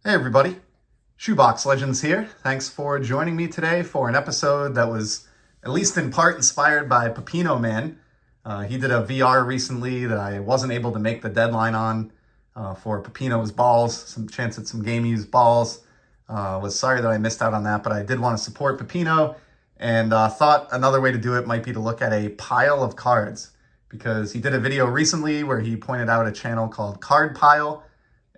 Hey everybody, Shoebox Legends here. Thanks for joining me today for an episode that was at least in part inspired by Pepino Man. He did a VR recently that I wasn't able to make the deadline on for Pepino's balls, some chance at some game used balls. Was sorry that I missed out on that, but I did want to support Pepino and thought another way to do it might be to look at a pile of cards, because he did a video recently where he pointed out a channel called Card Pyle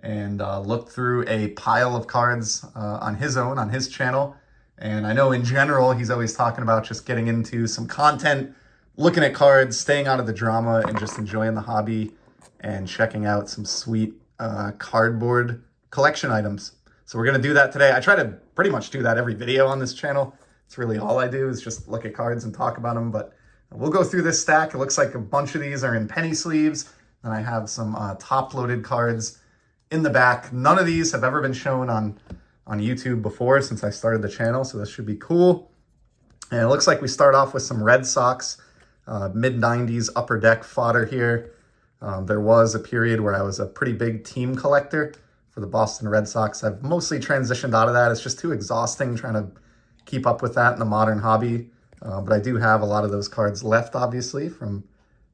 and looked through a pile of cards on his channel. And I know in general, he's always talking about just getting into some content, looking at cards, staying out of the drama, and just enjoying the hobby and checking out some sweet cardboard collection items. So we're going to do that today. I try to pretty much do that every video on this channel. It's really all I do is just look at cards and talk about them. But we'll go through this stack. It looks like a bunch of these are in penny sleeves. And I have some top-loaded cards in the back. None of these have ever been shown on YouTube before since I started the channel, so this should be cool. And it looks like we start off with some Red Sox, mid-90s upper deck fodder here. There was a period where I was a pretty big team collector for the Boston Red Sox. I've mostly transitioned out of that. It's just too exhausting trying to keep up with that in the modern hobby. But I do have a lot of those cards left, obviously, from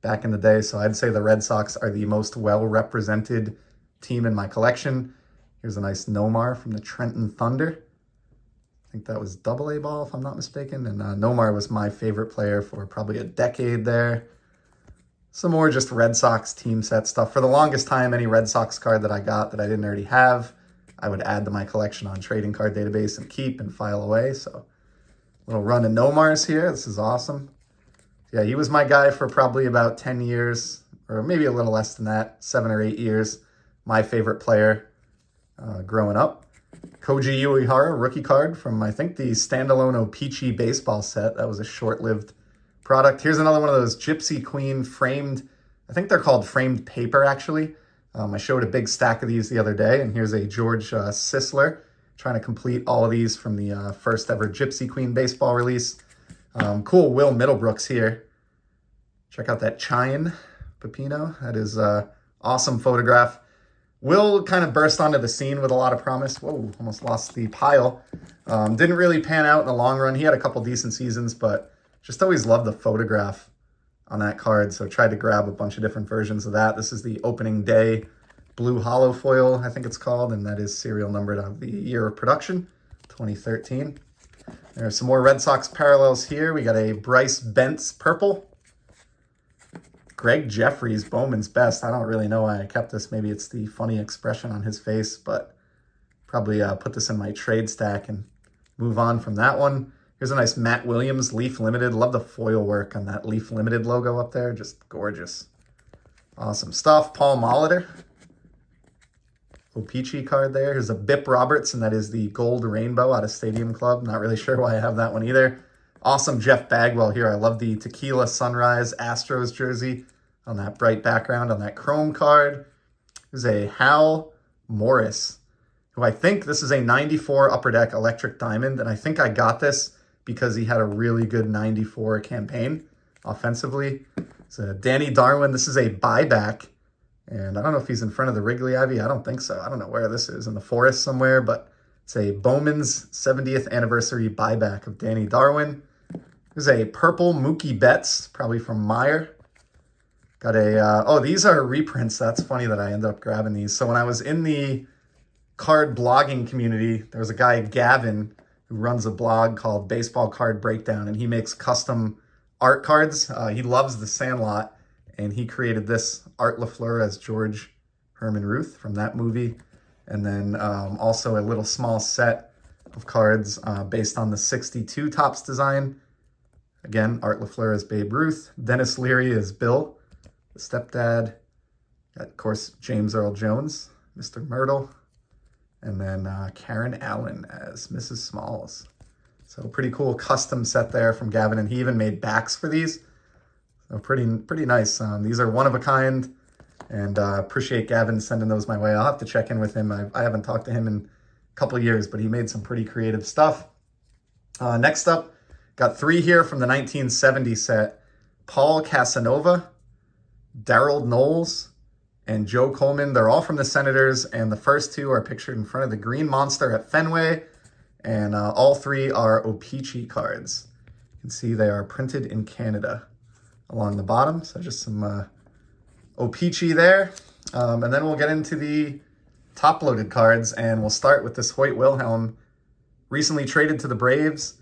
back in the day. So I'd say the Red Sox are the most well-represented team in my collection. Here's a nice Nomar from the Trenton Thunder. I think that was AA ball, if I'm not mistaken. And Nomar was my favorite player for probably a decade there. Some more just Red Sox team set stuff. For the longest time, any Red Sox card that I got that I didn't already have, I would add to my collection on Trading Card Database and keep and file away. So little run of Nomars here. This is awesome. Yeah, he was my guy for probably about 10 years, or maybe a little less than that, 7 or 8 years. My favorite player growing up. Koji Uehara, rookie card from, I think, the standalone O-Pee-Chee baseball set. That was a short-lived product. Here's another one of those Gypsy Queen framed, I think they're called framed paper, actually. I showed a big stack of these the other day, and here's a George Sisler, trying to complete all of these from the first ever Gypsy Queen baseball release. Cool Will Middlebrooks here. Check out that Chine Pepino. That is awesome photograph. Will kind of burst onto the scene with a lot of promise. Whoa, almost lost the pile. Didn't really pan out in the long run. He had a couple decent seasons, but just always loved the photograph on that card. So tried to grab a bunch of different versions of that. This is the opening day blue hollow foil, I think it's called, and that is serial numbered of the year of production, 2013. There are some more Red Sox parallels here. We got a Bryce Bentz purple. Greg Jeffries, Bowman's best. I don't really know why I kept this. Maybe it's the funny expression on his face, but probably put this in my trade stack and move on from that one. Here's a nice Matt Williams, Leaf Limited. Love the foil work on that Leaf Limited logo up there. Just gorgeous. Awesome stuff. Paul Molitor. O-Pee-Chee card there. Here's a Bip Roberts, and that is the gold rainbow out of Stadium Club. Not really sure why I have that one either. Awesome Jeff Bagwell here. I love the Tequila Sunrise Astros jersey on that bright background on that chrome card. There's a Hal Morris, who I think this is a 94 Upper Deck Electric Diamond, and I think I got this because he had a really good 94 campaign offensively. So Danny Darwin, this is a buyback, and I don't know if he's in front of the Wrigley Ivy. I don't think so. I don't know where this is, in the forest somewhere, but it's a Bowman's 70th anniversary buyback of Danny Darwin. There's a purple Mookie Betts, probably from Meyer. Got a, oh, these are reprints. That's funny that I ended up grabbing these. So when I was in the card blogging community, there was a guy, Gavin, who runs a blog called Baseball Card Breakdown, and he makes custom art cards. He loves the Sandlot, and he created this Art LaFleur as George Herman Ruth from that movie. And then also a little small set of cards based on the 62 Topps design. Again, Art LaFleur as Babe Ruth. Dennis Leary as Bill, the stepdad. Got, of course, James Earl Jones, Mr. Myrtle. And then Karen Allen as Mrs. Smalls. So pretty cool custom set there from Gavin. And he even made backs for these. So pretty nice. These are one of a kind. And appreciate Gavin sending those my way. I'll have to check in with him. I haven't talked to him in a couple of years, but he made some pretty creative stuff. Next up, got 3 here from the 1970 set. Paul Casanova, Darrell Knowles, and Joe Coleman. They're all from the Senators, and the first two are pictured in front of the Green Monster at Fenway, and all three are O-Pee-Chee cards. You can see they are printed in Canada along the bottom, so just some O-Pee-Chee there. And then we'll get into the top-loaded cards, and we'll start with this Hoyt Wilhelm, recently traded to the Braves,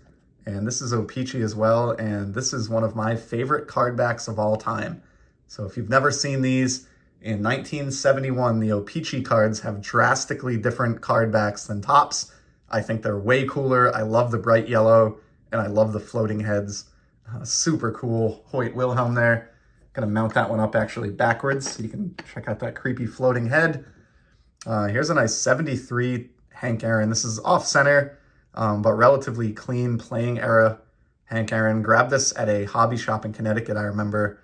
and this is O-Pee-Chee as well, and this is one of my favorite card backs of all time. So if you've never seen these, in 1971, the O-Pee-Chee cards have drastically different card backs than Topps. I think they're way cooler. I love the bright yellow, and I love the floating heads. Super cool Hoyt Wilhelm there. Gonna mount that one up actually backwards so you can check out that creepy floating head. Here's a nice 73 Hank Aaron. This is off center, but relatively clean playing era Hank Aaron. Grabbed this at a hobby shop in Connecticut, I remember,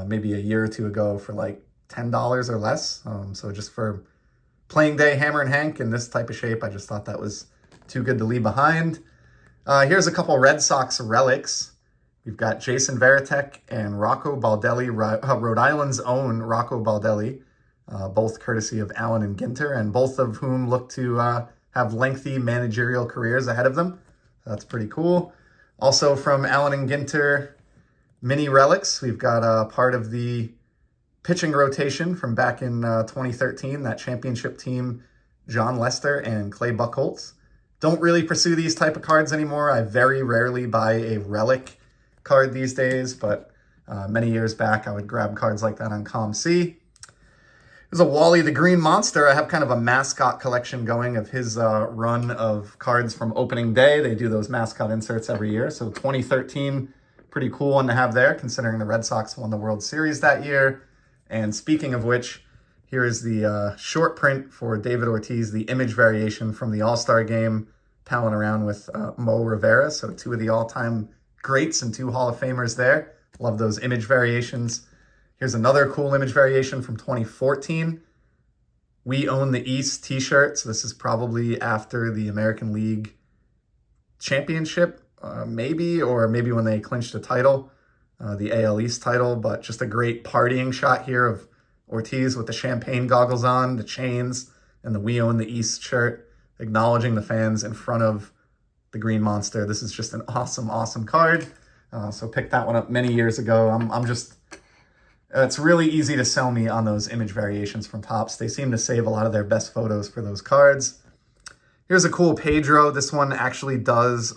maybe a year or two ago for like $10 or less. So just for playing day Hammer and Hank in this type of shape, I just thought that was too good to leave behind. Here's a couple Red Sox relics. We've got Jason Varitek and Rocco Baldelli, Rhode Island's own Rocco Baldelli, both courtesy of Allen and Ginter, and both of whom look to have lengthy managerial careers ahead of them. That's pretty cool. Also from Allen and Ginter, mini relics. We've got part of the pitching rotation from back in 2013, that championship team, John Lester and Clay Buchholz. Don't really pursue these type of cards anymore. I very rarely buy a relic card these days, but many years back, I would grab cards like that on ComC. There's a Wally the Green Monster. I have kind of a mascot collection going of his run of cards from opening day. They do those mascot inserts every year. So 2013, pretty cool one to have there, considering the Red Sox won the World Series that year. And speaking of which, here is the short print for David Ortiz, the image variation from the All-Star Game, palling around with Mo Rivera. So two of the all-time greats and two Hall of Famers there. Love those image variations. Here's another cool image variation from 2014. We Own the East t-shirt. So this is probably after the American League Championship, maybe when they clinched the title, the AL East title, but just a great partying shot here of Ortiz with the champagne goggles on, the chains, and the We Own the East shirt, acknowledging the fans in front of the Green Monster. This is just an awesome, awesome card. So picked that one up many years ago. I'm just, it's really easy to sell me on those image variations from Topps. They seem to save a lot of their best photos for those cards. Here's a cool Pedro. This one actually does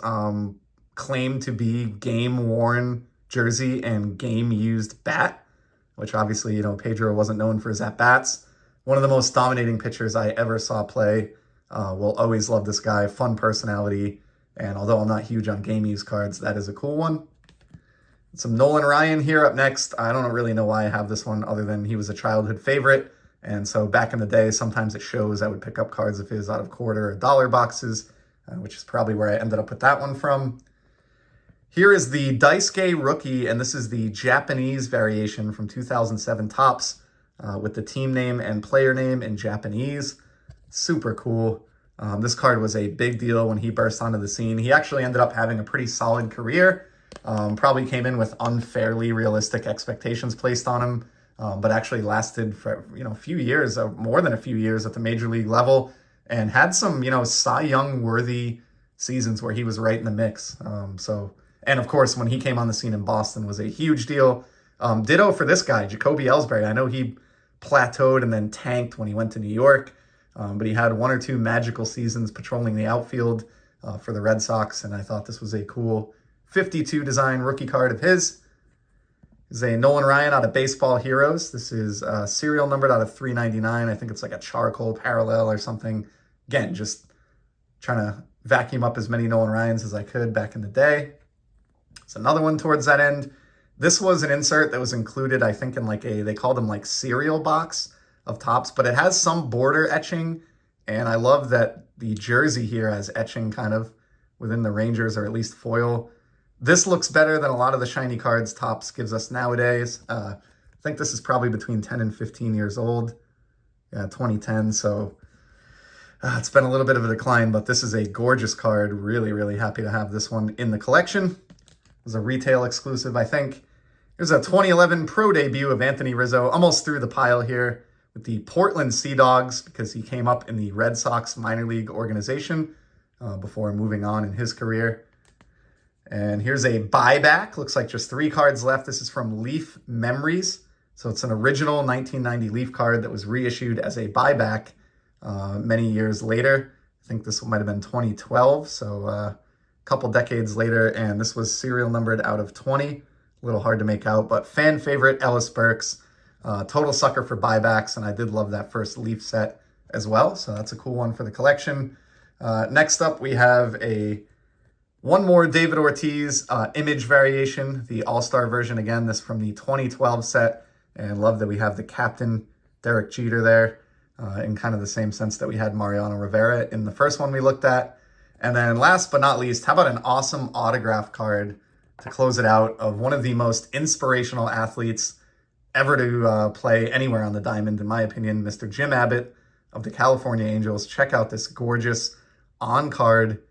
claim to be game-worn jersey and game-used bat, which obviously, Pedro wasn't known for his at-bats. One of the most dominating pitchers I ever saw play. Will always love this guy. Fun personality. And although I'm not huge on game-used cards, that is a cool one. Some Nolan Ryan here up next. I don't really know why I have this one other than he was a childhood favorite. And so back in the day, sometimes at shows, I would pick up cards of his out of quarter or dollar boxes, which is probably where I ended up with that one from. Here is the Daisuke rookie, and this is the Japanese variation from 2007 Topps with the team name and player name in Japanese. Super cool. This card was a big deal when he burst onto the scene. He actually ended up having a pretty solid career. Probably came in with unfairly realistic expectations placed on him, but actually lasted for a few years, more than a few years at the major league level, and had some Cy Young worthy seasons where he was right in the mix. And of course, when he came on the scene in Boston was a huge deal. Ditto for this guy, Jacoby Ellsbury. I know he plateaued and then tanked when he went to New York. But he had one or two magical seasons patrolling the outfield for the Red Sox, and I thought this was a cool 52 design rookie card of his. This is a Nolan Ryan out of Baseball Heroes. This is serial numbered out of 399. I think it's like a charcoal parallel or something. Again, just trying to vacuum up as many Nolan Ryans as I could back in the day. It's another one towards that end. This was an insert that was included, I think, in they called them cereal box of Topps, but it has some border etching, and I love that the jersey here has etching kind of within the Rangers, or at least foil. This looks better than a lot of the shiny cards Topps gives us nowadays. I think this is probably between 10 and 15 years old. Yeah, 2010, so it's been a little bit of a decline, but this is a gorgeous card. Really, really happy to have this one in the collection. It was a retail exclusive, I think. Here's a 2011 pro debut of Anthony Rizzo, almost through the pile here, with the Portland Sea Dogs because he came up in the Red Sox minor league organization before moving on in his career. And here's a buyback. Looks like just 3 cards left. This is from Leaf Memories. So it's an original 1990 Leaf card that was reissued as a buyback many years later. I think this might have been 2012, so a couple decades later. And this was serial numbered out of 20. A little hard to make out, but fan favorite Ellis Burks. Total sucker for buybacks, and I did love that first Leaf set as well. So that's a cool one for the collection. Next up, we have one more David Ortiz image variation, the All-Star version. Again, this from the 2012 set, and love that we have the captain, Derek Jeter, there in kind of the same sense that we had Mariano Rivera in the first one we looked at. And then last but not least, how about an awesome autograph card to close it out of one of the most inspirational athletes ever to play anywhere on the diamond, in my opinion, Mr. Jim Abbott of the California Angels. Check out this gorgeous on-card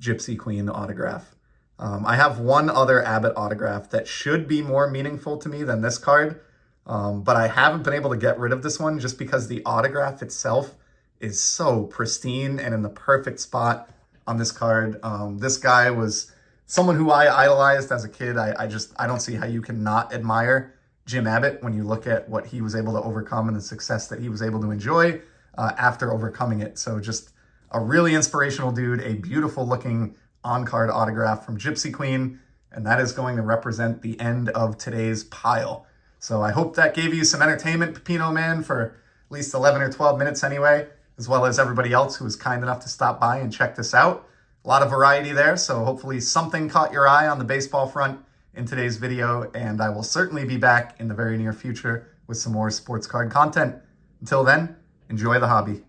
Gypsy Queen autograph. I have one other Abbott autograph that should be more meaningful to me than this card, but I haven't been able to get rid of this one just because the autograph itself is so pristine and in the perfect spot on this card. This guy was someone who I idolized as a kid. I don't see how you can not admire Jim Abbott when you look at what he was able to overcome and the success that he was able to enjoy after overcoming it. So just a really inspirational dude, a beautiful looking on-card autograph from Gypsy Queen, and that is going to represent the end of today's pile. So I hope that gave you some entertainment, Pepino Man, for at least 11 or 12 minutes anyway, as well as everybody else who was kind enough to stop by and check this out. A lot of variety there, so hopefully something caught your eye on the baseball front in today's video, and I will certainly be back in the very near future with some more sports card content. Until then, enjoy the hobby.